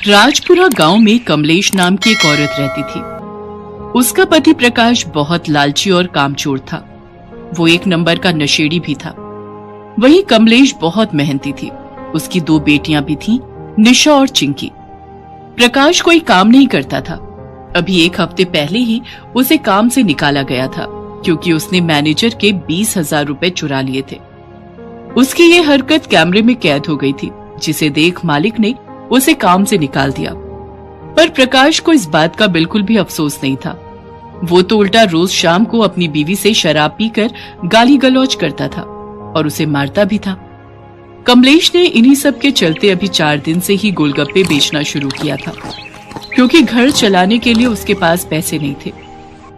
राजपुरा गांव में कमलेश नाम की एक औरत रहती थी। उसका पति प्रकाश बहुत लालची और कामचोर था। वो एक नंबर का नशेड़ी भी था। वहीं कमलेश बहुत मेहनती थी। उसकी 2 बेटियां भी थीं, निशा और चिंकी। प्रकाश कोई काम नहीं करता था। अभी 1 हफ्ते पहले ही उसे काम से निकाला गया था क्योंकि उसने मैनेजर के 20,000 रुपए चुरा लिए थे। उसकी ये हरकत कैमरे में कैद हो गई थी, जिसे देख मालिक ने उसे काम से निकाल दिया। पर प्रकाश को इस बात का बिल्कुल भी अफसोस नहीं था। वो तो उल्टा रोज शाम को अपनी बीवी से शराब पीकर गाली गलौज करता था और उसे मारता भी था। कमलेश ने इन्हीं सब के चलते अभी 4 दिन से ही गोलगप्पे बेचना शुरू किया था, क्योंकि घर चलाने के लिए उसके पास पैसे नहीं थे।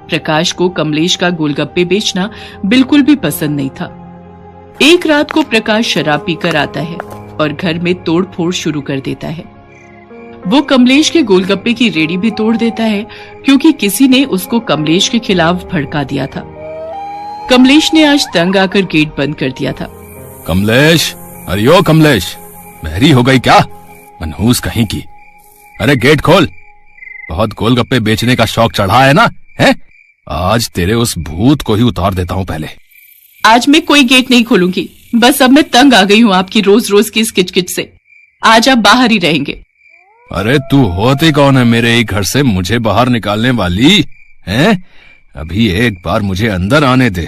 प्रकाश को कमलेश का गोलगप्पे बेचना बिल्कुल भी पसंद नहीं था। एक रात को प्रकाश शराब पीकर आता है और घर में तोड़ फोड़ शुरू कर देता है। वो कमलेश के गोलगप्पे की रेडी भी तोड़ देता है क्योंकि किसी ने उसको कमलेश के खिलाफ भड़का दिया था। कमलेश ने आज तंग आकर गेट बंद कर दिया था। कमलेश, अरे ओ कमलेश, बहरी हो गई क्या? मनहूस कहीं की। अरे गेट खोल, बहुत गोलगप्पे बेचने का शौक चढ़ा है ना? है? आज तेरे उस भूत को ही उतार देता हूँ पहले। आज मैं कोई गेट नहीं खोलूंगी। बस अब मैं तंग आ गई हूँ आपकी रोज रोज की इस किचकिच से। आज आप बाहर ही रहेंगे। अरे तू होती कौन है मेरे ही घर से मुझे बाहर निकालने वाली? हैं? अभी एक बार मुझे अंदर आने दे,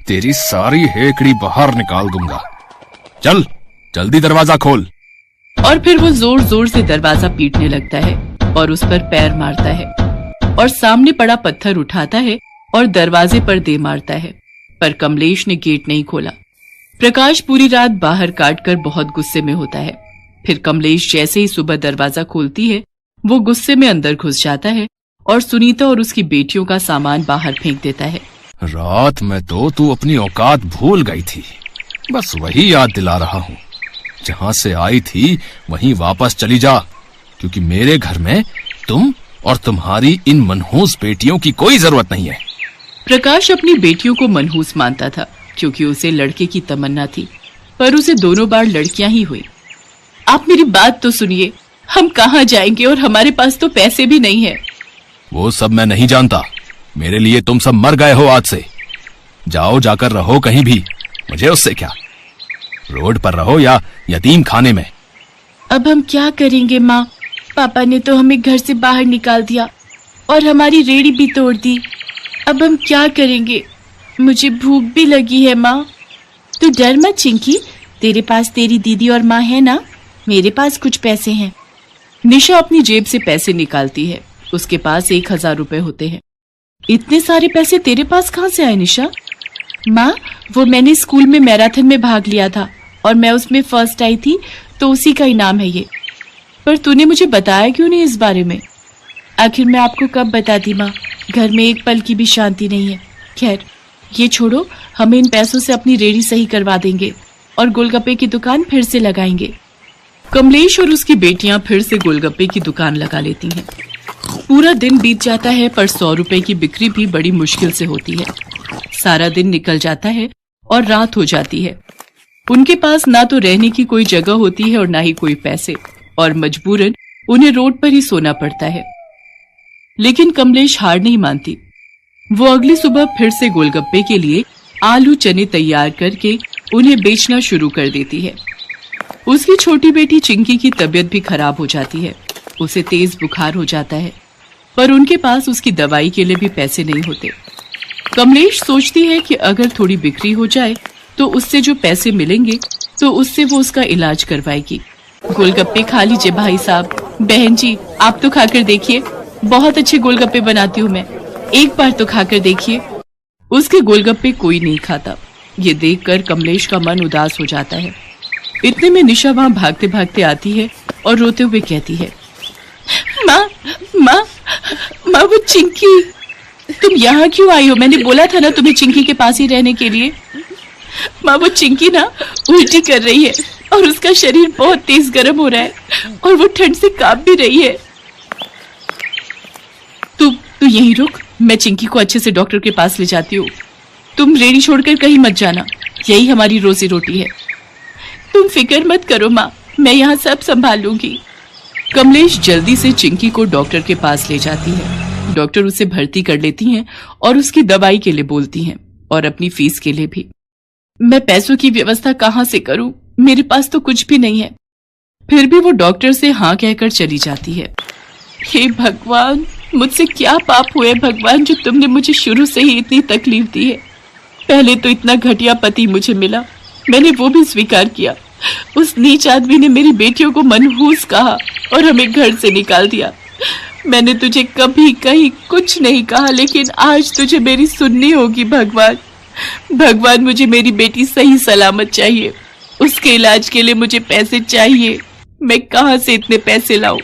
तेरी सारी हेकड़ी बाहर निकाल दूंगा। चल जल्दी दरवाजा खोल। और फिर वो जोर जोर से दरवाजा पीटने लगता है और उस पर पैर मारता है और सामने पड़ा पत्थर उठाता है और दरवाजे पर दे मारता है। पर कमलेश ने गेट नहीं खोला। प्रकाश पूरी रात बाहर काट कर बहुत गुस्से में होता है। फिर कमलेश जैसे ही सुबह दरवाजा खोलती है, वो गुस्से में अंदर घुस जाता है और सुनीता और उसकी बेटियों का सामान बाहर फेंक देता है। रात में तो तू अपनी औकात भूल गई थी। बस वही याद दिला रहा हूँ। जहाँ से आई थी वहीं वापस चली जा, क्योंकि मेरे घर में तुम और तुम्हारी इन मनहूस बेटियों की कोई जरूरत नहीं है। प्रकाश अपनी बेटियों को मनहूस मानता था क्योंकि उसे लड़के की तमन्ना थी, पर उसे दोनों बार लड़कियां ही हुई। आप मेरी बात तो सुनिए, हम कहाँ जाएंगे और हमारे पास तो पैसे भी नहीं है। वो सब मैं नहीं जानता। मेरे लिए तुम सब मर गए हो आज से। जाओ जाकर रहो कहीं भी, मुझे उससे क्या। रोड पर रहो या यतीम खाने में। अब हम क्या करेंगे माँ? पापा ने तो हमें घर से बाहर निकाल दिया और हमारी रेड़ी भी तोड़ दी। अब हम क्या करेंगे? मुझे भूख भी लगी है माँ। तू डर मत चिंकी, तेरे पास तेरी दीदी और माँ है ना? मेरे पास कुछ पैसे हैं। निशा अपनी जेब से पैसे निकालती है। उसके पास 1,000 रुपए होते हैं। इतने सारे पैसे तेरे पास कहाँ से आए निशा? माँ, वो मैंने स्कूल में मैराथन में भाग लिया था और मैं उसमें फर्स्ट आई थी, तो उसी का इनाम है ये। पर तूने मुझे बताया क्यों नहीं इस बारे में? आखिर मैं आपको कब बताती माँ? घर में एक पल की भी शांति नहीं है। खैर ये छोड़ो, हम इन पैसों से अपनी रेड़ी सही करवा देंगे और गोलगप्पे की दुकान फिर से लगाएंगे। कमलेश और उसकी बेटियां फिर से गोलगप्पे की दुकान लगा लेती हैं। पूरा दिन बीत जाता है, पर 100 रुपए की बिक्री भी बड़ी मुश्किल से होती है। सारा दिन निकल जाता है और रात हो जाती है। उनके पास ना तो रहने की कोई जगह होती है और ना ही कोई पैसे, और मजबूरन उन्हें रोड पर ही सोना पड़ता है। लेकिन कमलेश हार नहीं मानती। वो अगली सुबह फिर से गोलगप्पे के लिए आलू चने तैयार करके उन्हें बेचना शुरू कर देती है। उसकी छोटी बेटी चिंकी की तबीयत भी खराब हो जाती है। उसे तेज बुखार हो जाता है, पर उनके पास उसकी दवाई के लिए भी पैसे नहीं होते। कमलेश सोचती है कि अगर थोड़ी बिक्री हो जाए तो उससे जो पैसे मिलेंगे तो उससे वो उसका इलाज करवाएगी। गोलगप्पे खा लीजिए भाई साहब। बहन जी, आप तो खाकर देखिए, बहुत अच्छे गोलगप्पे बनाती हूँ मैं, एक बार तो खाकर देखिए। उसके गोलगप्पे कोई नहीं खाता। ये देखकर कमलेश का मन उदास हो जाता है। इतने में निशा वहाँ भागते भागते आती है और रोते हुए कहती है, माँ माँ माँ, वो चिंकी। तुम यहाँ क्यों आई हो? मैंने बोला था ना तुम्हें चिंकी के पास ही रहने के लिए। माँ, वो चिंकी ना उल्टी कर रही है और उसका शरीर बहुत तेज गर्म हो रहा है और वो ठंड से कांप भी रही है। तू यहीं रुक, मैं चिंकी को अच्छे से डॉक्टर के पास ले जाती हूँ। तुम रेडी छोड़कर कहीं मत जाना, यही हमारी रोजी रोटी है। तुम फिक्र मत करो माँ, मैं यहाँ सब संभाल लूंगी। कमलेश जल्दी से चिंकी को डॉक्टर के पास ले जाती है। डॉक्टर उसे भर्ती कर लेती हैं और उसकी दवाई के लिए बोलती हैं और अपनी फीस के लिए भी। मैं पैसों की व्यवस्था कहाँ से करूं? मेरे पास तो कुछ भी नहीं है। फिर भी वो डॉक्टर से हाँ कहकर चली जाती है। हे भगवान, मुझसे क्या पाप हुए भगवान, जो तुमने मुझे शुरू से ही इतनी तकलीफ दी है। पहले तो इतना घटिया पति मुझे मिला, मैंने वो भी स्वीकार किया। उस नीच आदमी ने मेरी बेटियों को मनहूस कहा और हमें घर से निकाल दिया। मैंने तुझे कभी कहीं कुछ नहीं कहा, लेकिन आज तुझे मेरी सुननी होगी भगवान। भगवान, मुझे मेरी बेटी सही सलामत चाहिए। उसके इलाज के लिए मुझे पैसे चाहिए। मैं कहाँ से इतने पैसे लाऊं?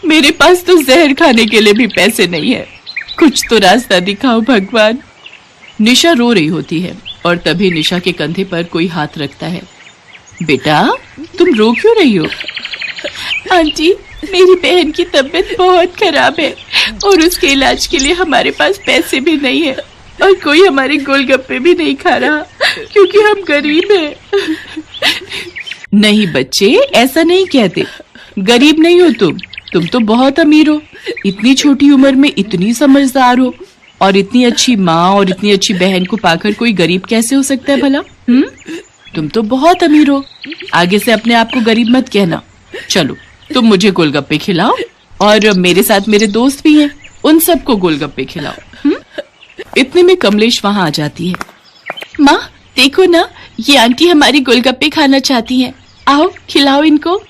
मेरे पास तो जहर खाने के लिए भी पैसे नहीं है। कुछ तो रास्ता दिखाओ भगवान। निशा रो रही होती है और तभी निशा के कंधे पर कोई हाथ रखता है। बेटा, तुम रो क्यों रही हो? आंटी, मेरी बहन की तबीयत बहुत खराब है और उसके इलाज के लिए हमारे पास पैसे भी नहीं है और कोई हमारे गोलगप्पे भी नहीं खा रहा क्योंकि हम गरीब हैं। नहीं बच्चे, ऐसा नहीं कहते। गरीब नहीं हो तुम तो बहुत अमीर हो। इतनी छोटी उम्र में इतनी समझदार हो और इतनी अच्छी माँ और इतनी अच्छी बहन को पाकर कोई गरीब कैसे हो सकता है भला? तुम तो बहुत अमीर हो। आगे से अपने आप को गरीब मत कहना। चलो, तुम मुझे गोलगप्पे खिलाओ और मेरे साथ मेरे दोस्त भी हैं, उन सबको गोलगप्पे खिलाओ। इतने में कमलेश वहां आ जाती है। माँ देखो ना, ये आंटी हमारी गोलगप्पे खाना चाहती हैं, आओ खिलाओ इनको।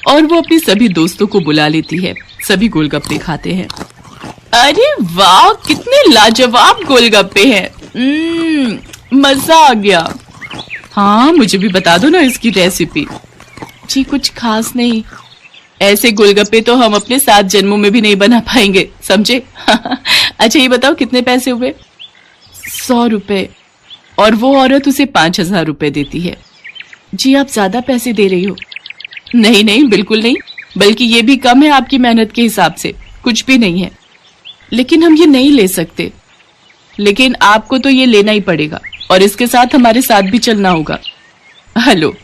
और वो अपनी सभी दोस्तों को बुला लेती है। सभी गोलगप्पे खाते हैं। अरे वाह, कितने लाजवाब गोलगप्पे हैं। मजा आ गया। हाँ, मुझे भी बता दो ना इसकी रेसिपी। जी कुछ खास नहीं। ऐसे गोलगप्पे तो हम अपने 7 जन्मों में भी नहीं बना पाएंगे, समझे? अच्छा ये बताओ कितने पैसे हुए? 100 रुपए। और वो औरत उसे 5000 रुपए देती है। जी आप ज्यादा पैसे दे रही हो। नहीं नहीं, बिल्कुल नहीं, बल्कि ये भी कम है आपकी मेहनत के हिसाब से। कुछ भी नहीं है। लेकिन हम ये नहीं ले सकते। लेकिन आपको तो ये लेना ही पड़ेगा और इसके साथ हमारे साथ भी चलना होगा। हेलो,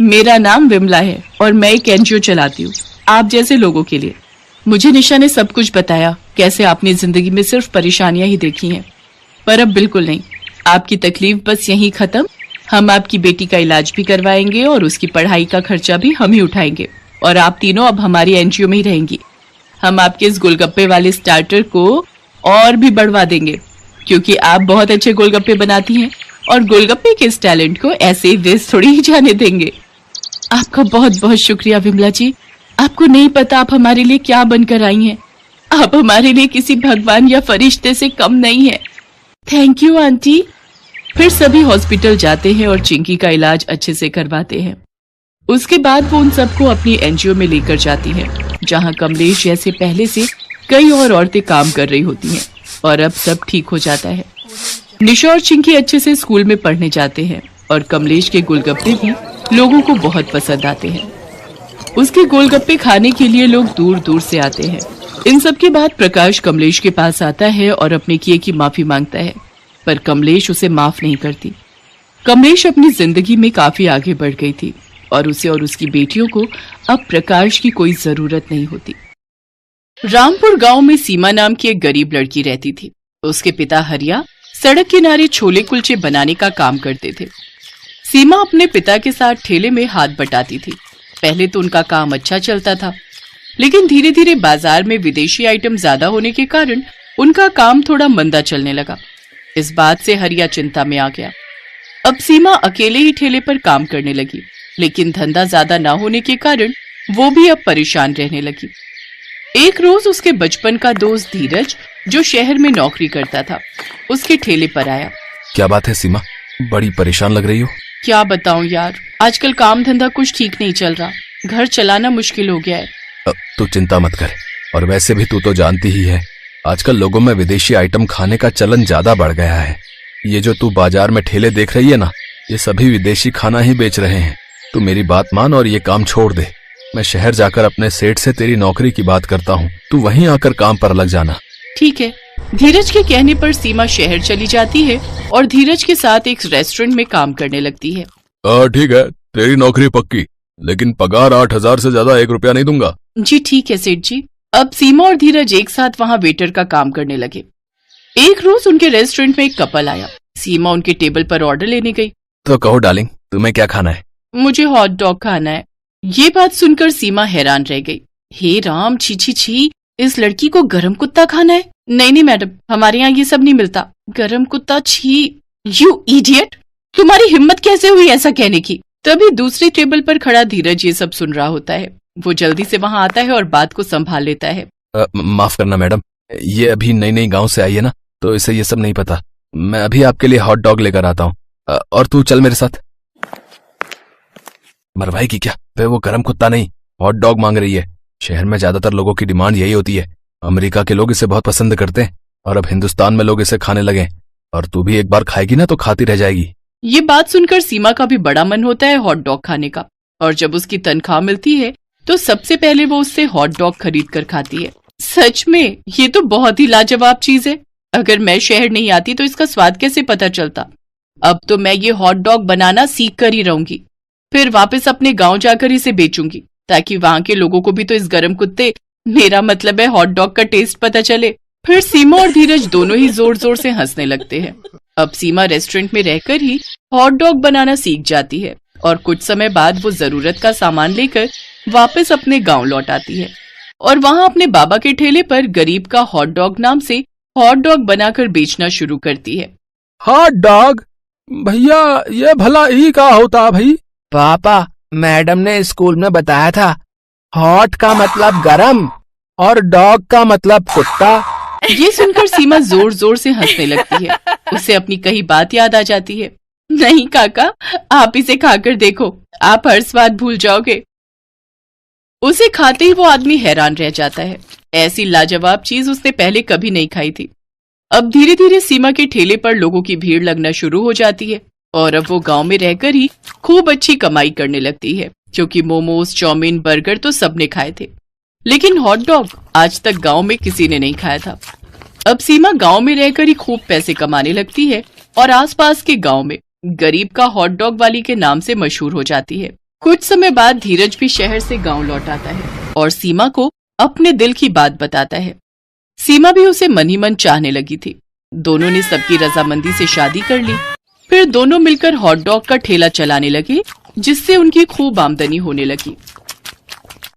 मेरा नाम विमला है और मैं एक एनजीओ चलाती हूँ आप जैसे लोगों के लिए। मुझे निशा ने सब कुछ बताया, कैसे आपने जिंदगी में सिर्फ परेशानियां ही देखी हैं, पर अब बिल्कुल नहीं। आपकी तकलीफ बस यहीं खत्म। हम आपकी बेटी का इलाज भी करवाएंगे और उसकी पढ़ाई का खर्चा भी हम ही उठाएंगे और आप तीनों अब हमारी एनजीओ में ही रहेंगी। हम आपके इस गोलगप्पे वाले स्टार्टर को और भी बढ़वा देंगे क्योंकि आप बहुत अच्छे गोलगप्पे बनाती हैं और गोलगप्पे के इस टैलेंट को ऐसे ही वेस्ट थोड़ी ही जाने देंगे। आपका बहुत बहुत शुक्रिया विमला जी। आपको नहीं पता आप हमारे लिए क्या बनकर आई हैं। आप हमारे लिए किसी भगवान या फरिश्ते से कम नहीं है। Thank you aunty. फिर सभी हॉस्पिटल जाते हैं और चिंकी का इलाज अच्छे से करवाते हैं। उसके बाद वो उन सबको अपनी एनजीओ में लेकर जाती है जहां कमलेश जैसे पहले से कई और औरतें काम कर रही होती हैं और अब सब ठीक हो जाता है। निशा और चिंकी अच्छे से स्कूल में पढ़ने जाते हैं और कमलेश के गोलगप्पे भी लोगों को बहुत पसंद आते हैं। उसके गोलगप्पे खाने के लिए लोग दूर दूर से आते हैं। इन सब के बाद प्रकाश कमलेश के पास आता है और अपने किए की माफी मांगता है, पर कमलेश उसे माफ नहीं करती। कमलेश अपनी जिंदगी में काफी आगे बढ़ गई थी और उसे और उसकी बेटियों को अब प्रकाश की कोई जरूरत नहीं होती। रामपुर गांव में सीमा नाम की एक गरीब लड़की रहती थी। उसके पिता हरिया सड़क किनारे छोले कुलचे बनाने का काम करते थे। सीमा अपने पिता के साथ ठेले में हाथ बटाती थी। पहले तो उनका काम अच्छा चलता था, लेकिन धीरे धीरे बाजार में विदेशी आइटम ज्यादा होने के कारण उनका काम थोड़ा मंदा चलने लगा। इस बात से हरिया चिंता में आ गया। अब सीमा अकेले ही ठेले पर काम करने लगी, लेकिन धंधा ज्यादा न होने के कारण वो भी अब परेशान रहने लगी। एक रोज उसके बचपन का दोस्त धीरज, जो शहर में नौकरी करता था, उसके ठेले पर आया। क्या बात है सीमा, बड़ी परेशान लग रही हो? क्या बताऊं यार, आजकल काम धंधा कुछ ठीक नहीं चल रहा। घर चलाना मुश्किल हो गया है। तू चिंता मत कर, और वैसे भी तू तो जानती ही है आजकल लोगों में विदेशी आइटम खाने का चलन ज्यादा बढ़ गया है। ये जो तू बाजार में ठेले देख रही है ना, ये सभी विदेशी खाना ही बेच रहे हैं। तू मेरी बात मान और ये काम छोड़ दे। मैं शहर जाकर अपने सेठ से तेरी नौकरी की बात करता हूँ, तू वहीं आकर काम पर लग जाना। ठीक है। धीरज के कहने पर सीमा शहर चली जाती है और धीरज के साथ एक रेस्टोरेंट में काम करने लगती है। ठीक है, तेरी नौकरी पक्की, लेकिन पगार 8000 से ज्यादा 1 रुपया नहीं दूंगा। जी ठीक है सेठ जी। अब सीमा और धीरज एक साथ वहाँ वेटर का काम करने लगे। एक रोज उनके रेस्टोरेंट में एक कपल आया। सीमा उनके टेबल पर ऑर्डर लेने गई। तो कहो डार्लिंग, तुम्हें क्या खाना है? मुझे हॉट डॉग खाना है। ये बात सुनकर सीमा हैरान रह गई। हे राम, छी छी छी, इस लड़की को गरम कुत्ता खाना है? नहीं नहीं मैडम, हमारे यहाँ ये सब नहीं मिलता। गरम कुत्ता, छी। यू इडियट, तुम्हारी हिम्मत कैसे हुई ऐसा कहने की? तभी दूसरी टेबल पर खड़ा धीरज ये सब सुन रहा होता है। वो जल्दी से वहाँ आता है और बात को संभाल लेता है। माफ करना मैडम, ये अभी नई नई गांव से आई है ना, तो इसे ये सब नहीं पता। मैं अभी आपके लिए हॉट डॉग लेकर आता हूँ, और तू चल मेरे साथ। मरवाएगी क्या? वे वो गरम कुत्ता नहीं, हॉट डॉग मांग रही है। शहर में ज्यादातर लोगों की डिमांड यही होती है। अमेरिका के लोग इसे बहुत पसंद करते हैं और अब हिंदुस्तान में लोग इसे खाने लगे। और तू भी एक बार खाएगी ना तो खाती रह जाएगी। ये बात सुनकर सीमा का भी बड़ा मन होता है हॉट डॉग खाने का, और जब उसकी तनख्वाह मिलती है तो सबसे पहले वो उससे हॉट डॉग खरीद कर खाती है। सच में ये तो बहुत ही लाजवाब चीज है। अगर मैं शहर नहीं आती तो इसका स्वाद कैसे पता चलता। अब तो मैं ये हॉट डॉग बनाना सीख कर ही रहूंगी, फिर वापस अपने गांव जाकर इसे बेचूंगी, ताकि वहां के लोगों को भी तो इस गरम कुत्ते, मेरा मतलब है हॉट डॉग का टेस्ट पता चले। फिर सीमा और धीरज दोनों ही जोर जोर से हंसने लगते हैं। अब सीमा रेस्टोरेंट में रहकर ही हॉट डॉग बनाना सीख जाती है और कुछ समय बाद वो जरूरत का सामान लेकर वापस अपने गांव लौट आती है और वहां अपने बाबा के ठेले पर गरीब का हॉट डॉग नाम से हॉट डॉग बनाकर बेचना शुरू करती है। हॉट डॉग भैया, ये भला ही का होता भाई? पापा, मैडम ने स्कूल में बताया था, हॉट का मतलब गरम और डॉग का मतलब कुत्ता। ये सुनकर सीमा जोर जोर से हंसने लगती है। उसे अपनी कही बात याद आ जाती है। नहीं काका, आप इसे खाकर देखो, आप हर स्वाद भूल जाओगे। उसे खाते ही वो आदमी हैरान रह जाता है। ऐसी लाजवाब चीज उसने पहले कभी नहीं खाई थी। अब धीरे धीरे सीमा के ठेले पर लोगों की भीड़ लगना शुरू हो जाती है और अब वो गांव में रहकर ही खूब अच्छी कमाई करने लगती है, क्योंकि मोमोज, चाउमीन, बर्गर तो सबने खाए थे, लेकिन हॉट डॉग आज तक गांव में किसी ने नहीं खाया था। अब सीमा गांव में रहकर ही खूब पैसे कमाने लगती है और आसपास के गांव में गरीब का हॉट डॉग वाली के नाम से मशहूर हो जाती है। कुछ समय बाद धीरज भी शहर से गांव लौट आता है और सीमा को अपने दिल की बात बताता है। सीमा भी उसे मन ही मन चाहने लगी थी। दोनों ने सबकी रजामंदी से शादी कर ली। फिर दोनों मिलकर हॉट डॉग का ठेला चलाने लगे, जिससे उनकी खूब आमदनी होने लगी।